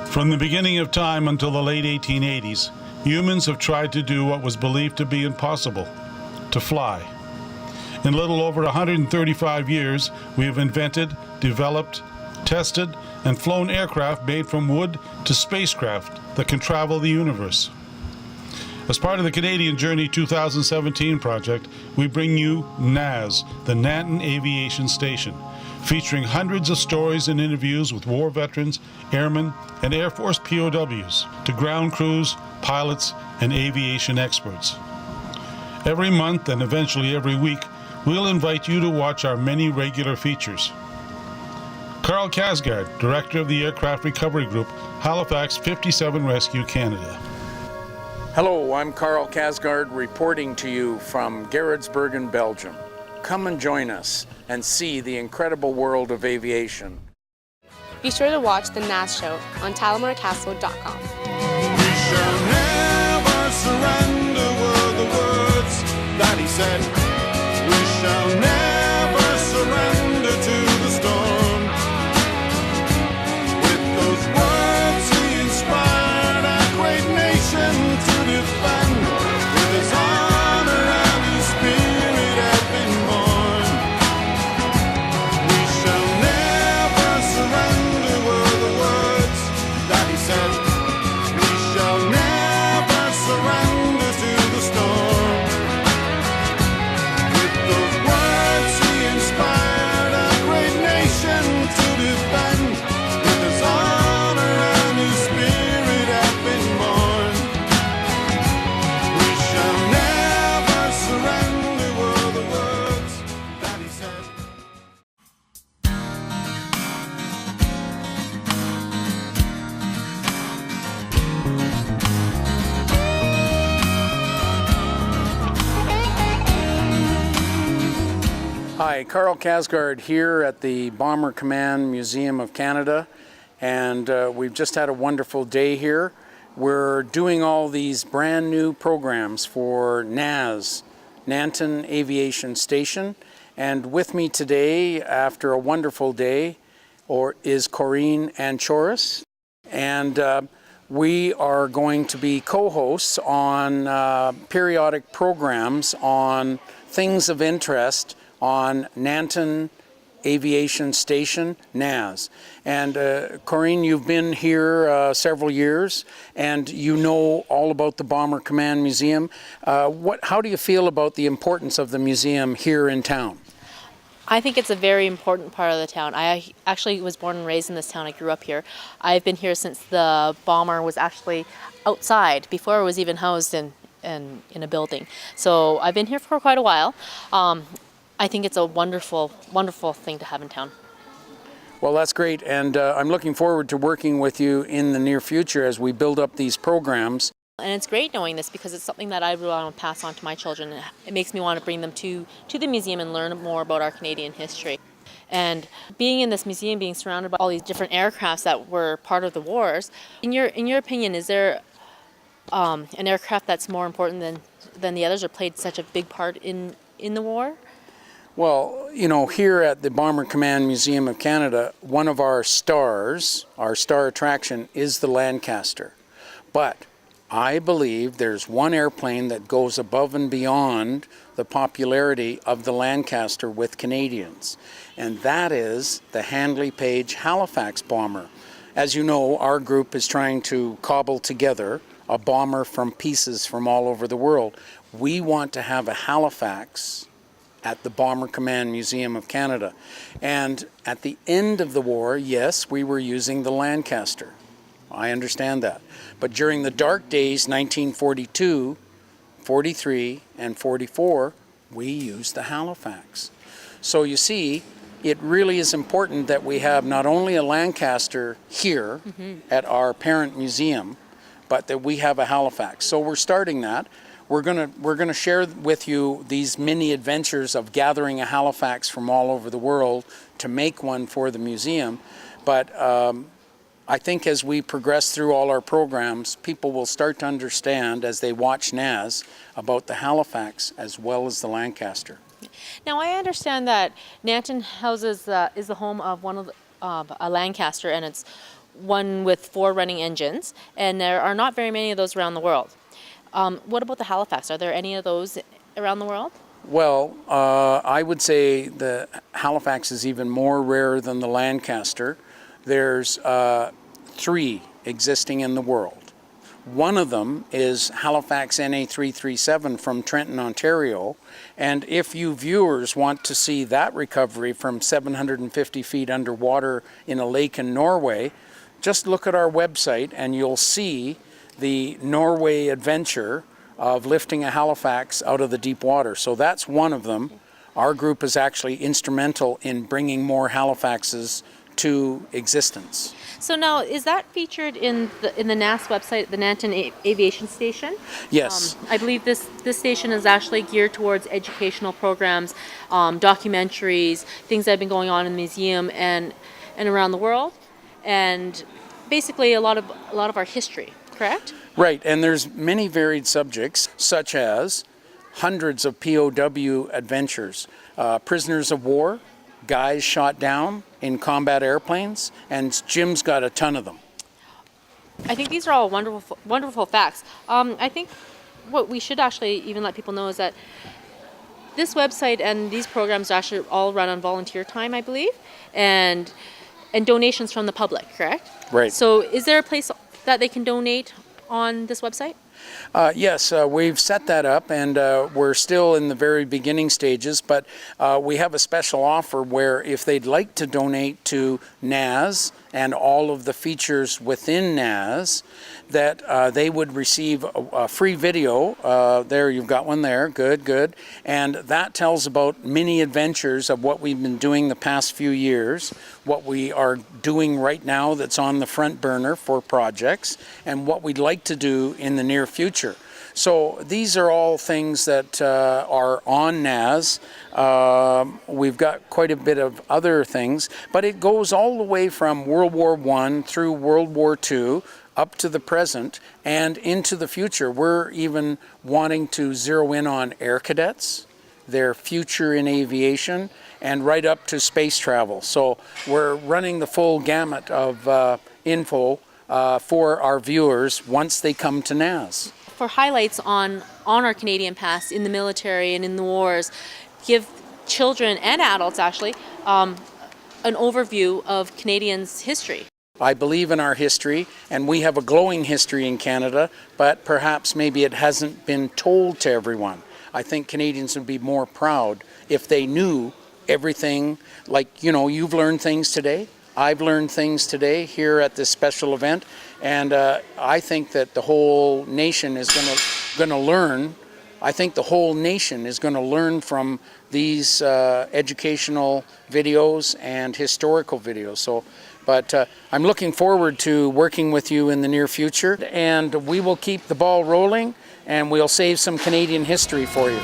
From the beginning of time until the late 1880s, humans have tried to do what was believed to be impossible: to fly. In little over 135 years, we have invented, developed, tested, and flown aircraft made from wood to spacecraft that can travel the universe. As part of the Canadian Journey 2017 project, we bring you NAS, the Nanton Aviation Station, featuring hundreds of stories and interviews with war veterans, airmen, and Air Force POWs, to ground crews, pilots, and aviation experts. Every month and eventually every week, we'll invite you to watch our many regular features. Carl Casgard, Director of the Aircraft Recovery Group, Halifax 57 Rescue Canada. Hello, I'm Carl Casgard reporting to you from Gerardsbergen, Belgium. Come and join us and see the incredible world of aviation. Be sure to watch the NAS show on talamarcastle.com. We shall never surrender were the words that he said. We shall never surrender to the storm. With those words he inspired our great nation to defend. With his honor and his spirit had been born. We shall never surrender were the words that he said. We shall never surrender to the storm. With those words he inspired our great nation to defend. With his honor and his spirit had been born. We shall never surrender were the words that he said. Hi, Carl Casgard here at the Bomber Command Museum of Canada, and we've just had a wonderful day here. We're doing all these brand new programs for NAS, Nanton Aviation Station, and with me today, after a wonderful day, is Corinne Anchoris, and we are going to be co-hosts on periodic programs on things of interest on Nanton Aviation Station, NAS. And Corinne, you've been here several years, and you know all about the Bomber Command Museum. How do you feel about the importance of the museum here in town? I think it's a very important part of the town. I actually was born and raised in this town. I grew up here. I've been here since the bomber was actually outside, before it was even housed in a building. So I've been here for quite a while. I think it's a wonderful, wonderful thing to have in town. Well, that's great, and I'm looking forward to working with you in the near future as we build up these programs. And it's great knowing this because it's something that I really want to pass on to my children. It makes me want to bring them to the museum and learn more about our Canadian history. And being in this museum, being surrounded by all these different aircrafts that were part of the wars, in your opinion, is there an aircraft that's more important than the others or played such a big part in the war? Well, you know, here at the Bomber Command Museum of Canada, one of our stars, our star attraction, is the Lancaster. But I believe there's one airplane that goes above and beyond the popularity of the Lancaster with Canadians, and that is the Handley Page Halifax bomber. As you know, our group is trying to cobble together a bomber from pieces from all over the world. We want to have a Halifax at the Bomber Command Museum of Canada. And at the end of the war, yes, we were using the Lancaster. I understand that. But during the dark days, 1942, 43, and 44, we used the Halifax. So you see, it really is important that we have not only a Lancaster here at our parent museum, but that we have a Halifax. So we're starting that. We're gonna share with you these mini adventures of gathering a Halifax from all over the world to make one for the museum. But I think as we progress through all our programs, people will start to understand as they watch NAS about the Halifax as well as the Lancaster. Now I understand that Nanton houses is the home of one of a Lancaster, and it's one with 4 running engines, and there are not very many of those around the world. What about the Halifax? Are there any of those around the world? Well, I would say the Halifax is even more rare than the Lancaster. There's 3 existing in the world. One of them is Halifax NA337 from Trenton, Ontario. And if you viewers want to see that recovery from 750 feet underwater in a lake in Norway, just look at our website and you'll see the Norway adventure of lifting a Halifax out of the deep water. So that's one of them. Our group is actually instrumental in bringing more Halifaxes to existence. So now, is that featured in the NAS website, the Nanton Aviation Station? Yes. I believe this station is actually geared towards educational programs, documentaries, things that have been going on in the museum and around the world, and basically a lot of our history. Correct? Right, and there's many varied subjects, such as hundreds of POW adventures, prisoners of war, guys shot down in combat airplanes, and Jim's got a ton of them. I think these are all wonderful, wonderful facts. I think what we should actually even let people know is that this website and these programs are actually all run on volunteer time, I believe, and donations from the public, correct? Right. So is there a place that they can donate on this website? Yes, we've set that up, and we're still in the very beginning stages, but we have a special offer where if they'd like to donate to NAS and all of the features within NAS, that they would receive a free video. There, you've got one there. Good, good. And that tells about many adventures of what we've been doing the past few years, what we are doing right now that's on the front burner for projects, and what we'd like to do in the near future. So these are all things that are on NAS. We've got quite a bit of other things, but it goes all the way from World War I through World War II up to the present and into the future. We're even wanting to zero in on air cadets, their future in aviation, and right up to space travel. So we're running the full gamut of info for our viewers once they come to NAS. For highlights on our Canadian past in the military and in the wars, give children and adults actually an overview of Canadians' history. I believe in our history, and we have a glowing history in Canada, but perhaps maybe it hasn't been told to everyone. I think Canadians would be more proud if they knew everything. Like, you know, you've learned things today. I've learned things today here at this special event, and I think that the whole nation is going to learn. I think the whole nation is going to learn from these educational videos and historical videos. So, but I'm looking forward to working with you in the near future, and we will keep the ball rolling, and we'll save some Canadian history for you.